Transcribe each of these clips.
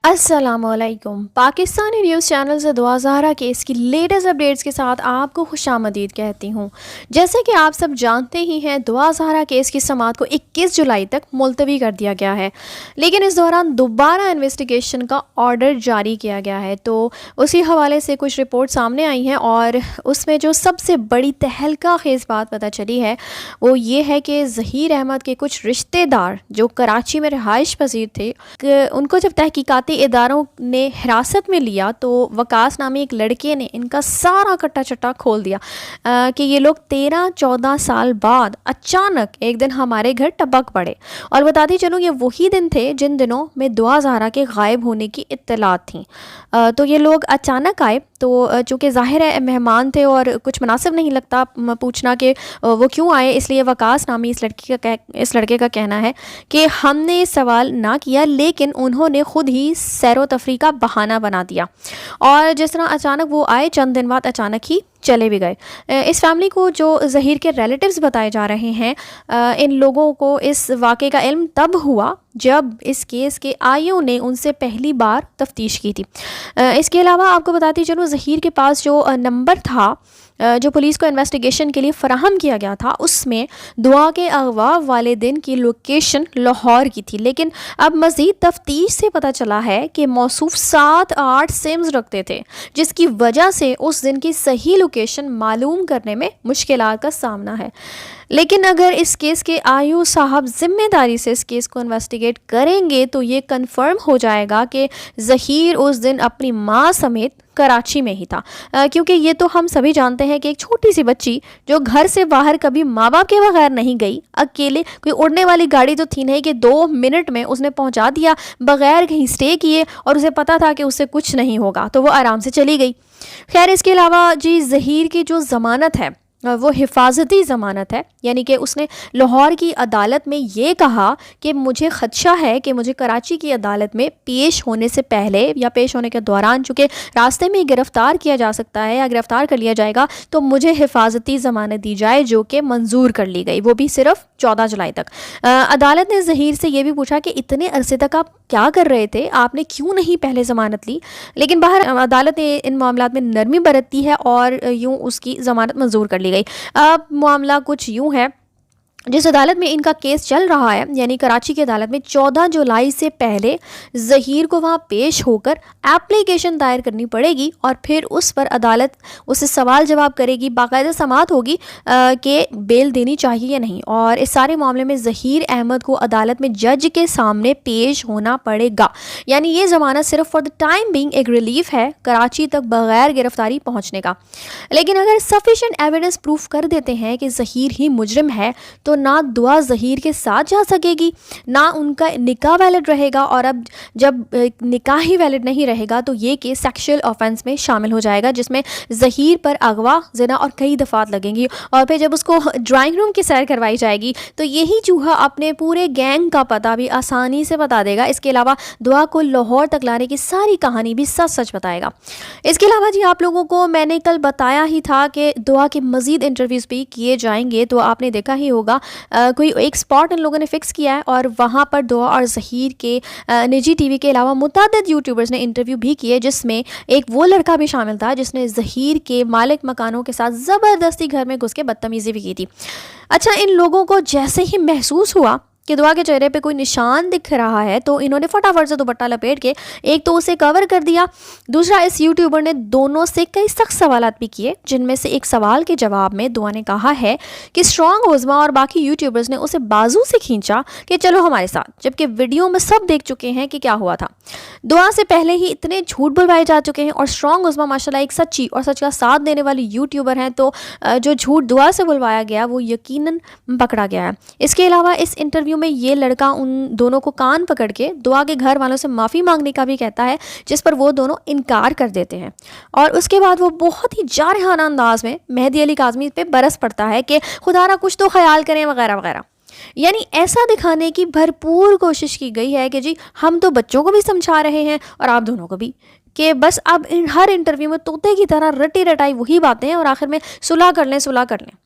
السلام علیکم۔ Pakistani news channel سے دعا زہرا کیس کی لیٹسٹ اپڈیٹس کے ساتھ آپ کو خوش آمدید کہتی ہوں۔ جیسے کہ آپ سب جانتے ہی ہیں، دعا زہرا کیس کی سماعت کو 21 جولائی تک ملتوی کر دیا گیا ہے، لیکن اس دوران دوبارہ انویسٹیگیشن کا آرڈر جاری کیا گیا ہے۔ تو اسی حوالے سے کچھ رپورٹ سامنے آئی ہیں، اور اس میں جو سب سے بڑی تہلکہ خیز بات پتہ چلی ہے وہ یہ ہے کہ ظہیر احمد کے کچھ رشتہ دار جو کراچی میں رہائش پذیر تھے، ان کو جب تحقیقاتی اداروں نے حراست میں لیا تو وکاس نامی ایک لڑکے نے ان کا سارا کٹا چٹا کھول دیا کہ یہ لوگ 13-14 سال بعد اچانک ایک دن ہمارے گھر ٹپک پڑے۔ اور بتاتی چلوں، یہ وہی دن تھے جن دنوں میں دعا زہرا کے غائب ہونے کی اطلاعات تھیں۔ تو یہ لوگ اچانک آئے، تو چونکہ ظاہر ہے مہمان تھے اور کچھ مناسب نہیں لگتا پوچھنا کہ وہ کیوں آئے، اس لیے وکاس نامی اس لڑکے کا کہنا ہے کہ ہم نے سوال نہ کیا، لیکن انہوں نے خود ہی سیر و تفریح کا بہانہ بنا دیا، اور جس طرح اچانک وہ آئے چند دن بعد اچانک ہی چلے بھی گئے۔ اس فیملی کو جو ظہیر کے ریلیٹیوز بتائے جا رہے ہیں، ان لوگوں کو اس واقعے کا علم تب ہوا جب اس کیس کے آئیوں نے ان سے پہلی بار تفتیش کی تھی۔ اس کے علاوہ آپ کو بتاتی چلوں، ظہیر کے پاس جو نمبر تھا جو پولیس کو انویسٹیگیشن کے لیے فراہم کیا گیا تھا، اس میں دعا کے اغوا والے دن کی لوکیشن لاہور کی تھی، لیکن اب مزید تفتیش سے پتہ چلا ہے کہ موصوف 7-8 سمز رکھتے تھے، جس کی وجہ سے اس دن کی صحیح لوکیشن معلوم کرنے میں مشکلات کا سامنا ہے۔ لیکن اگر اس کیس کے آئیو صاحب ذمہ داری سے اس کیس کو انویسٹیگیٹ کریں گے تو یہ کنفرم ہو جائے گا کہ ظہیر اس دن اپنی ماں سمیت کراچی میں ہی تھا، کیونکہ یہ تو ہم سبھی جانتے ہیں کہ ایک چھوٹی سی بچی جو گھر سے باہر کبھی ماں باپ کے بغیر نہیں گئی، اکیلے، کوئی اڑنے والی گاڑی تو تھی نہیں کہ 2 منٹ میں اس نے پہنچا دیا بغیر کہیں سٹے کیے، اور اسے پتا تھا کہ اس سے کچھ نہیں ہوگا تو وہ آرام سے چلی گئی۔ خیر، اس کے علاوہ ظہیر کی جو ضمانت ہے وہ حفاظتی ضمانت ہے، یعنی کہ اس نے لاہور کی عدالت میں یہ کہا کہ مجھے خدشہ ہے کہ مجھے کراچی کی عدالت میں پیش ہونے سے پہلے یا پیش ہونے کے دوران، چونکہ راستے میں گرفتار کیا جا سکتا ہے یا گرفتار کر لیا جائے گا، تو مجھے حفاظتی ضمانت دی جائے، جو کہ منظور کر لی گئی، وہ بھی صرف 14 جولائی تک۔ عدالت نے ظہیر سے یہ بھی پوچھا کہ اتنے عرصے تک آپ کیا کر رہے تھے، آپ نے کیوں نہیں پہلے ضمانت لی، لیکن باہر عدالت نے ان معاملات میں نرمی برتی ہے اور یوں اس کی ضمانت منظور کر لی گئی۔ اب معاملہ کچھ یوں ہے، جس عدالت میں ان کا کیس چل رہا ہے، یعنی کراچی کی عدالت میں 14 جولائی سے پہلے ظہیر کو وہاں پیش ہو کر ایپلیکیشن دائر کرنی پڑے گی، اور پھر اس پر عدالت اسے سوال جواب کرے گی، باقاعدہ سماعت ہوگی کہ بیل دینی چاہیے یا نہیں، اور اس سارے معاملے میں ظہیر احمد کو عدالت میں جج کے سامنے پیش ہونا پڑے گا۔ یعنی یہ ضمانت صرف فار دا ٹائم بینگ ایک ریلیف ہے کراچی تک بغیر گرفتاری پہنچنے کا۔ لیکن اگر سفیشینٹ ایویڈنس پروف کر دیتے ہیں کہ ظہیر ہی مجرم ہے، تو نہ دعا ظہیر کے ساتھ جا سکے گی، نہ ان کا نکاح ویلڈ رہے گا، اور اب جب نکاح ہی ویلڈ نہیں رہے گا تو یہ کیس سیکشل آفینس میں شامل ہو جائے گا، جس میں ظہیر پر اغوا، زنا اور کئی دفعات لگیں گی، اور پھر جب اس کو ڈرائنگ روم کی سیر کروائی جائے گی تو یہی چوہا اپنے پورے گینگ کا پتہ بھی آسانی سے بتا دے گا۔ اس کے علاوہ دعا کو لاہور تک لانے کی ساری کہانی بھی سچ بتائے گا۔ اس کے علاوہ آپ لوگوں کو میں نے کل بتایا ہی تھا کہ دعا کے مزید انٹرویوز بھی کیے جائیں گے، تو آپ نے دیکھا ہی ہوگا کوئی ایک سپاٹ ان لوگوں نے فکس کیا ہے، اور وہاں پر دعا اور ظہیر کے نجی ٹی وی کے علاوہ متعدد یوٹیوبرز نے انٹرویو بھی کیے، جس میں ایک وہ لڑکا بھی شامل تھا جس نے ظہیر کے مالک مکانوں کے ساتھ زبردستی گھر میں گھس کے بدتمیزی بھی کی تھی۔ اچھا، ان لوگوں کو جیسے ہی محسوس ہوا کہ دعا کے چہرے پہ کوئی نشان دکھ رہا ہے تو انہوں نے فٹافٹ سے دوپٹہ لپیٹ کے ایک تو اسے کور کر دیا، دوسرا اس یوٹیوبر نے دونوں سے کئی سخت سوالات بھی کیے، جن میں سے ایک سوال کے جواب میں دعا نے کہا ہے کہ اسٹرانگ عظما اور باقی یوٹیوبرز نے اسے بازو سے کھینچا کہ چلو ہمارے ساتھ، جبکہ ویڈیو میں سب دیکھ چکے ہیں کہ کیا ہوا تھا۔ دعا سے پہلے ہی اتنے جھوٹ بلوائے جا چکے ہیں، اور اسٹرانگ عظما ماشاءاللہ ایک سچی اور سچ کا ساتھ دینے والی یوٹیوبر ہیں، تو جو جھوٹ دعا سے بلوایا گیا وہ یقیناً پکڑا گیا ہے۔ اس کے علاوہ اس انٹرویو میں یہ لڑکا ان دونوں کو کان پکڑ کے دعا کے گھر والوں سے معافی مانگنے کا بھی کہتا ہے، جس پر وہ دونوں انکار کر دیتے ہیں، اور اس کے بعد وہ بہت ہی جارحانہ انداز میں مہدی علی کاظمی پہ برس پڑتا ہے کہ خدا را کچھ تو خیال کریں وغیرہ وغیرہ۔ یعنی ایسا دکھانے کی بھرپور کوشش کی گئی ہے کہ ہم تو بچوں کو بھی سمجھا رہے ہیں اور آپ دونوں کو بھی، کہ بس اب ہر انٹرویو میں طوطے کی طرح رٹی رٹائی وہی باتیں ہیں، اور آخر میں صلح کر لیں۔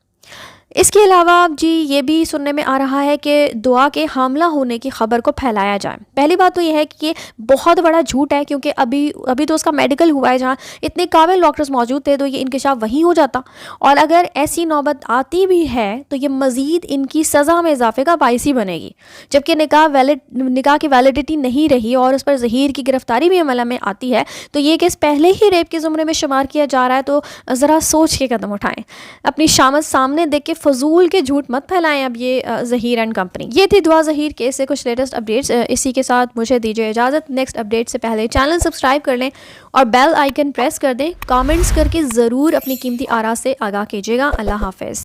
اس کے علاوہ جی یہ بھی سننے میں آ رہا ہے کہ دعا کے حاملہ ہونے کی خبر کو پھیلایا جائے. پہلی بات تو یہ ہے کہ یہ بہت بڑا جھوٹ ہے، کیونکہ ابھی تو اس کا میڈیکل ہوا ہے، جہاں اتنے قابل ڈاکٹرز موجود تھے تو یہ انکشاف وہیں ہو جاتا. اور اگر ایسی نوبت آتی بھی ہے تو یہ مزید ان کی سزا میں اضافے کا باعث ہی بنے گی، جبکہ نکاح کی ویلڈٹی نہیں رہی اور اس پر ظہیر کی گرفتاری بھی عمل میں آتی ہے تو یہ کیس پہلے ہی ریپ کے زمرے میں شمار کیا جا رہا ہے. تو ذرا سوچ کے قدم اٹھائیں، اپنی شامت سامنے دیکھ کے فضول کے جھوٹ مت پھیلائیں. اب یہ ظہیر اینڈ کمپنی، یہ تھی دعا ظہیر کیس سے کچھ لیٹسٹ اپڈیٹس. اسی کے ساتھ مجھے دیجیے اجازت. نیکسٹ اپڈیٹ سے پہلے چینل سبسکرائب کر لیں اور بیل آئیکن پریس کر دیں. کامنٹس کر کے ضرور اپنی قیمتی آراء سے آگاہ کیجیے گا. اللہ حافظ.